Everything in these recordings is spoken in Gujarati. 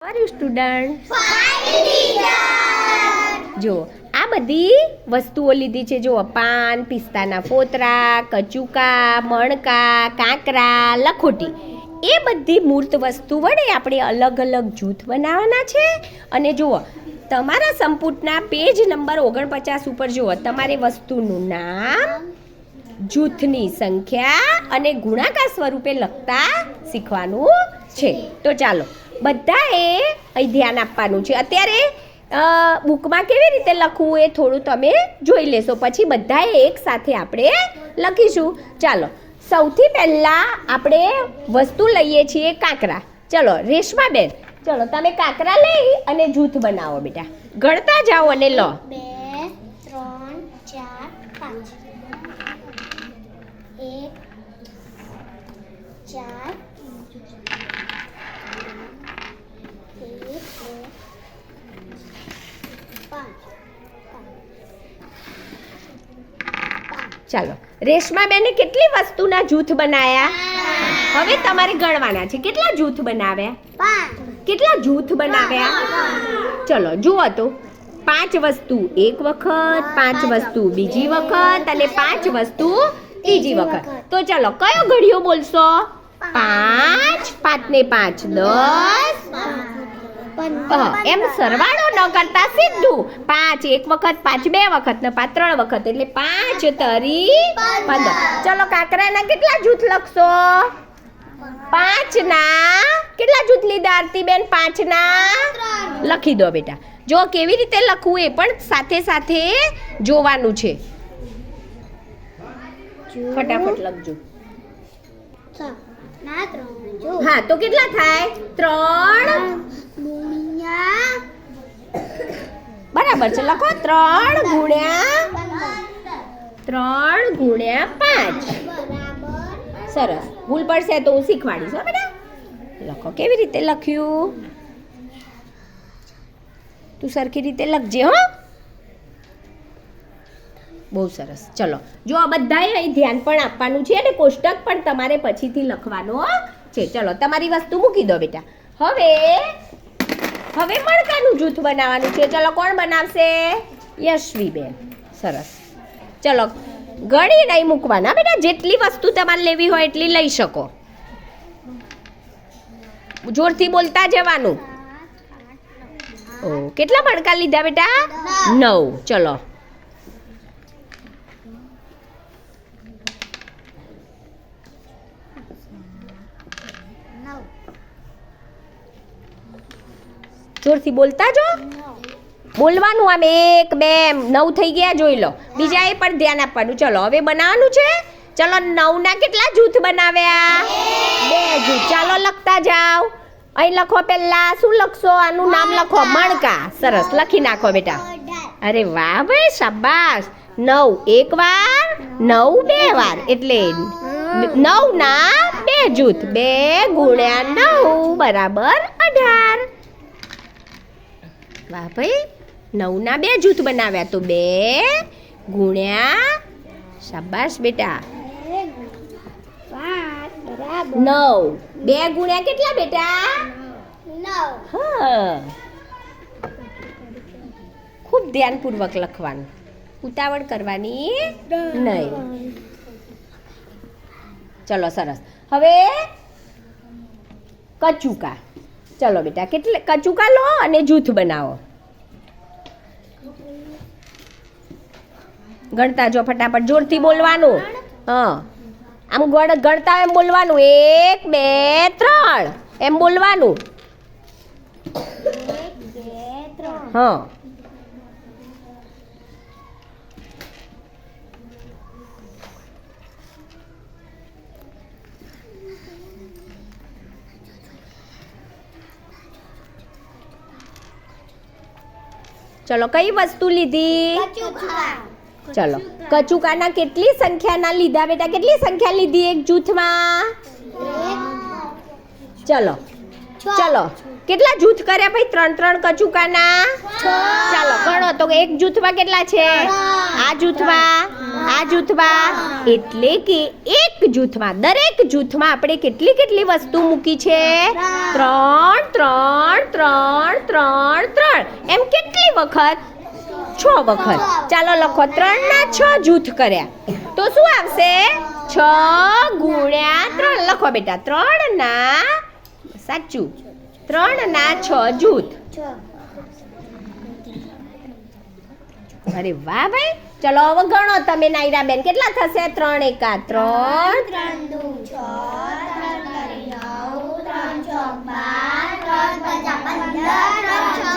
How are you students? જો આ બધી વસ્તુઓ લીધી છે. જો પાન, પિસ્તાના ફોતરા, કચુકા, મણકા, કાંકરા, લખોટી, એ બધી મૂર્ત વસ્તુ વડે આપણે અલગ અલગ જૂથ બનાવવાના છે. અને જુઓ તમારા સંપુટના પેજ નંબર 49 ઉપર જુઓ તમારે વસ્તુનું નામ, જૂથની સંખ્યા અને ગુણાકાર સ્વરૂપે લખતા શીખવાનું છે. તો ચાલો બધાએ અહીં ધ્યાન આપવાનું છે. અત્યારે બુકમાં કેવી રીતે લખવું એ થોડું તમે જોઈ લેશો, પછી બધાએ એક સાથે આપણે લખીશું. ચાલો સૌથી પહેલાં આપણે વસ્તુ લઈએ છીએ કાંકરા. ચલો રેશમાબેન, ચલો તમે કાંકરા લઈ અને જૂથ બનાવો બેટા. ગણતા જાઓ અને લો. 2 3 4 5 1 4 ચાલો રેશમાબેને કેટલી વસ્તુના જૂથ બનાવ્યા? હવે તમારે ગણવાના છે. કેટલા જૂથ બનાવ્યા? કેટલા જૂથ બનાવ્યા? ચલો જુઓ તો 5 વસ્તુ એક વખત, 5 વસ્તુ બીજી વખત અને 5 વસ્તુ ત્રીજી વખત. તો ચાલો કયો ઘડિયો બોલશો? 5 5 ને 5 10. એમ સરવાળો ન કરતા સીધું 5 એક વખત, 5 બે વખત ને 5 3 વખત, એટલે 5 તરી 15. ચલો કાંકરાના કેટલા જૂથ લખશો? 5 ના કેટલા જૂથ લીધા આરતીબેન? 5 ના લખી દો બેટા. જો કેવી રીતે લખવું એ પણ સાથે સાથે જોવાનું છે. ફટાફટ લખજો. હા તો કેટલા થાય? 3 બરાબર છે. લખો 3 ગુણ્યા 5. સરસ. ભૂલ પડશે તો હું શીખવાડીશ હો બેટા. લખો કેવી રીતે લખ્યું, તું સરખી રીતે લખજે હો. બહુ સરસ. ચલો જો આ બધાએ અહીં ધ્યાન પણ આપવાનું છે અને કોષ્ટક પણ તમારે પછીથી લખવાનો છે. ચલો તમારી વસ્તુ મૂકી દો બેટા. હવે મણકાનું જૂથ બનાવવાનું છે. ચલો કોણ બનાવશે? યશવીબેન. સરસ. ચલો ગણી નહીં મૂકવાના બેટા. જેટલી વસ્તુ તમારે લેવી હોય એટલી લઈ શકો. જોરથી બોલતા જવાનું. ઓ કેટલા મણકા લીધા બેટા? 9. ચલો જોરથી બોલતા જો. બોલવાનું આમ 1 2 9 થઈ ગયા જોઈ લો. બીજા એ પણ ધ્યાન આપવાનું. ચલો હવે બનાવવાનું છે. ચલો 9 ના કેટલા જૂથ બનાવ્યા? 2 જૂથ. ચાલો લખતા જાઓ. અહીં લખો પહેલા. શું લખશો? આનું નામ લખો મણકા. સરસ લખી નાખો બેટા. અરે વાહ ભાઈ, શાબાશ. 9 એક વાર, 9 બે વાર, એટલે 9 ના 2 જૂથ. 2 ગુણ્યા 9 બરાબર 18. વાહ ભાઈ, 9 ના 2 જૂથ બનાવ્યા તો 2 ગુણ્યા, શાબાશ બેટા, 9. 2 ગુણ્યા કેટલા બેટા? 9. હા, ખૂબ ધ્યાનપૂર્વક લખવાનું, ઉતાવળ કરવાની નહીં. ચલો સરસ. હવે કચુકા. ચલો બેટા કેટલે કચુકા લો અને જૂથ બનાવો. ગણતા જો ફટાફટ, જોરથી બોલવાનું. હા આમ ગણતા એમ બોલવાનું. 1 2 3 એમ બોલવાનું. 1 2 3. હા ચલો કઈ વસ્તુ લીધી? ચલો કચુકાના કેટલી સંખ્યાના લીધા બેટા? કેટલી સંખ્યા લીધી એક જૂથમાં? ચલો ચલો કેટલા જૂથ કર્યા ભાઈ? 3 કચુકાના. ચાલો ગણો તો એક જૂથમાં કેટલા છે? આ જૂથમાં એટલે કે એક જૂથમાં દરેક જૂથમાં આપણે કેટલી વસ્તુ મૂકી છે? 3 એમ કેટલી વખત? 6 વખત. ચાલો લખો 3 ના 6 જૂથ કર્યા તો શું આવશે? 6 ગુણ્યા 3 લખો બેટા. 3 ના સાચું 3 ના 6 જૂથ. અરે વાહ ભાઈ. ચલો હવે ગણો તમે નાયરા બેન કેટલા થશે? 3 એકા 3 3 દુ 6 3 તરી 9 3 ચોક 12 3 પંચા 15 3 6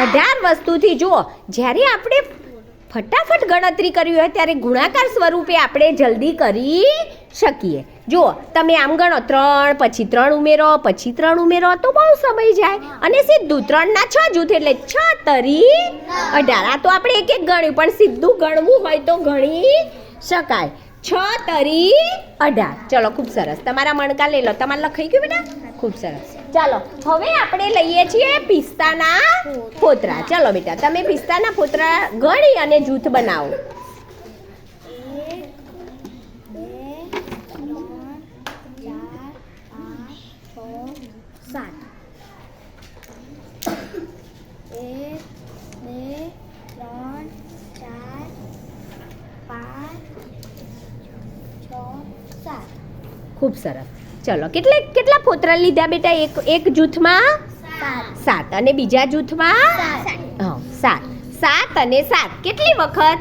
18 વસ્તુથી જુઓ જ્યારે આપણે ફટાફટ ગણતરી કરવી હોય ત્યારે ગુણાકાર સ્વરૂપે આપણે જલ્દી કરી શકીએ. જુઓ તમે આમ ગણો 3 પછી 3 ઉમેરો પછી 3 ઉમેરો તો બહુ સમય જાય અને સીધું 3 ના 6 જૂથ એટલે 6 તરી 18. આ તો આપણે એક ગણ્યું પણ સીધું ગણવું હોય તો ગણી શકાય. 6 તરી 18. ચલો ખૂબ સરસ. તમારા મણકા લઈ લો. તમારે લખાઈ ગયું બેટા? ખૂબ સરસ. ચાલો હવે આપણે લઈએ છીએ પિસ્તાના ફોતરા. ચલો બેટા તમે પિસ્તાના ફોતરા ગણી અને જૂથ બનાવો. 7 ખૂબ સરસ. ચલો કેટલા ફોતરા લીધા બેટા એક જૂથમાં? 7 અને બીજા જૂથમાં? 7. 7 અને 7 કેટલી વખત?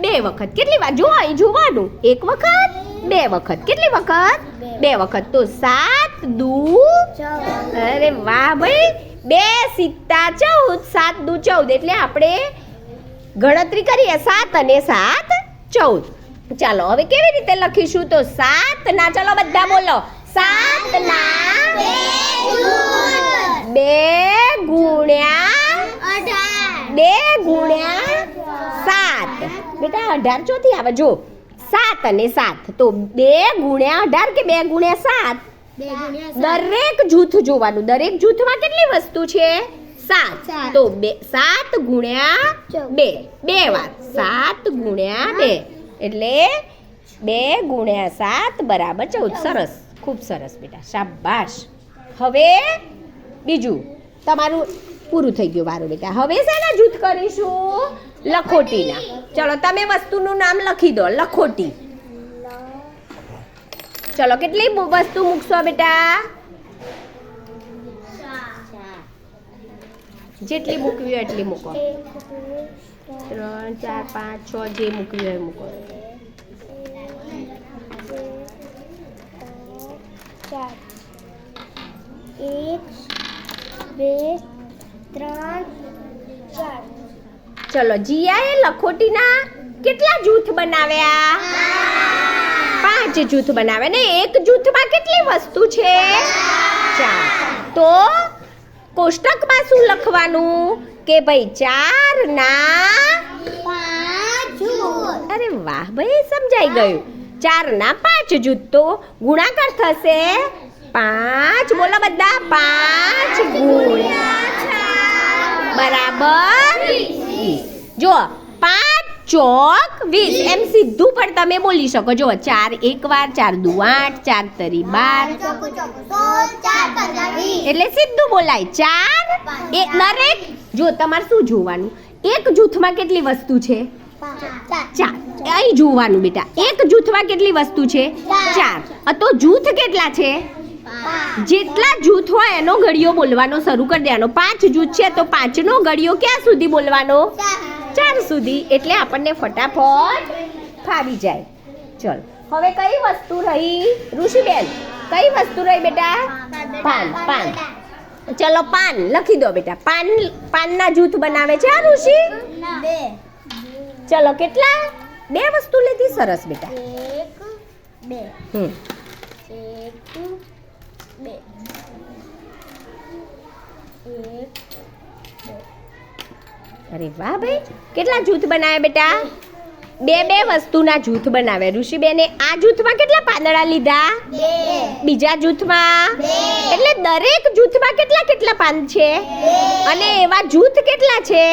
2 વખત. કેટલી વાર? જો અહીં જોવાનું. 1 વખત 2 વખત. કેટલી વખત? 2 વખત. તો 7 દુ 14. અરે વાહ ભાઈ. 2 સિત્તા 14 7 દુ 14 એટલે આપણે ગણતરી કરીએ 7 અને 7 14. ચાલો હવે કેવી રીતે લખીશું? તો 7 ના ચાલો બધા બોલો 7 ના 2 ગુણ્યા 7. બેટા 18 ચોથી આવે જો 7 અને 7 તો 2 ગુણ્યા 18 કે 2 ગુણ્યા 7? દરેક જૂથ જોવાનું. દરેક જૂથમાં કેટલી વસ્તુ છે? 7. તો 7 ગુણ્યા 2 વાર 7 ગુણ્યા 2 એટલે 2 ગુણ્યા 7 બરાબર 14. સરસ. ખૂબ સરસ બેટા. શાબાશ. હવે બીજું તમારું પૂરું થઈ ગયું વારું બેટા. હવે શેના જૂથ કરીશું? લખોટીના. ચલો તમે વસ્તુનું નામ લખી દો. લખોટી. ચલો કેટલી વસ્તુ મૂકશો બેટા? જેટલી મૂકવી હોય એટલી મૂકો. 3 4 5 6 જે મૂકવી હોય મૂકો. 1 2 3 4. ચલો જીયાએ લખોટીના કેટલા જૂથ બનાવ્યા? 5 જૂથ બનાવ્યા ને એક જૂથમાં કેટલી વસ્તુ છે? 4. તો કોષ્ટકમાં શું લખવાનું કે ભાઈ 4 ના 5 જૂથ. અરે વાહ ભાઈ સમજાઈ ગયું. 4 ના 5 જૂથ તો ગુણાકાર થશે 5. બોલો બધા 5 ગુણ્યા 4 બરાબર 20. જો 5 ચોક 20 એમ સીધું પણ તમે બોલી શકો. જો 4 એક વાર 4 દુ 8 4 તરી 12 એટલે સીધું બોલાય 4 એ દરેક. જો તમારે શું જોવાનું? એક જૂથમાં કેટલી વસ્તુ છે? 4. અહીં જોવાનું બેટા. એક જૂથમાં કેટલી વસ્તુ છે? 4. તો જૂથ કેટલા છે? જેટલા જૂથ હોય એનો ઘડિયો બોલવાનો શરૂ કરી દેવાનો. 5 જૂથ છે તો 5 નો ઘડિયો ક્યાં સુધી બોલવાનો? 4 સુધી. એટલે આપણને ફટાફટ ફાવી જાય. ચલો હવે કઈ વસ્તુ રહી ઋષિબેન? કઈ વસ્તુ રહી બેટા? પાન. ચલો પાન લખી દો બેટા. પાનના જૂથ બનાવે છે આ ઋષિ. ચલો કેટલા? 2 વસ્તુ લીધી. સરસ બેટા. 1 2 અરે વાહ ભાઈ. કેટલા જૂથ બનાવ્યા બેટા? બે બે વસ્તુના જૂથ બનાવે. ઋષિબેને આ જૂથમાં કેટલા પાંદડા લીધા? 2 બીજા જૂથમાં? એટલે દરેક જૂથમાં કેટલા કેટલા પાન છે? અને એવા જૂથ કેટલા છે?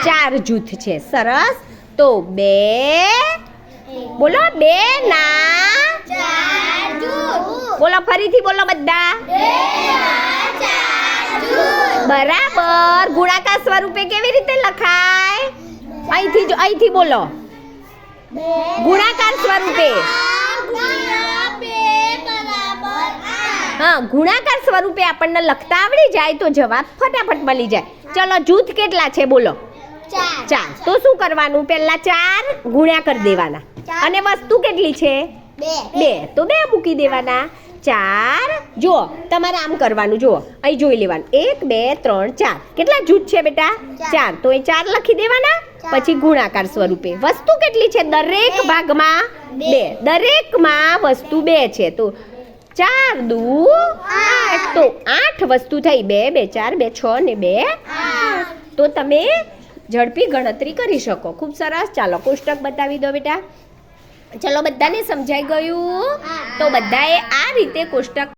4 જૂથ છે. સરસ. તો 2 બોલો, 2 ના 4 જૂથ. બોલો, ફરીથી બોલો બધા. 2 ના 4 જૂથ. બરાબર. ગુણાકાર સ્વરૂપે કેવી રીતે લખાય? અહીંથી બોલો. ગુણાકાર સ્વરૂપે. હા, ગુણાકાર સ્વરૂપે આપણને લખતા આવડી જાય તો જવાબ ફટાફટ મળી જાય. ચલો, જૂથ કેટલા છે બોલો? 4. તો શું કરવાનું? પહેલા 4 ગુણ્યા કરી દેવાના. અને વસ્તુ કેટલી છે? 2. તો 2 મૂકી દેવાના. 4. જુઓ, તમારે આમ કરવાનું. જુઓ, અહીં જોઈ લેવાનું. 1 2 3 4. કેટલા જૂથ છે બેટા? 4. તો એ 4 લખી દેવાના. પછી ગુણાકાર સ્વરૂપે વસ્તુ કેટલી છે? દરેક ભાગમાં 2. દરેકમાં વસ્તુ 2 છે. તો 4 દુ 8. તો 8 વસ્તુ થઈ. 2 2 4 2 6 ને 2 8. તો તમે ઝડપી ગણતરી કરી શકો. ખૂબ સરસ. ચાલો, કોષ્ટક બતાવી દો બેટા. ચલો, બધાને સમજાઈ ગયું? તો બધાએ આ રીતે કોષ્ટક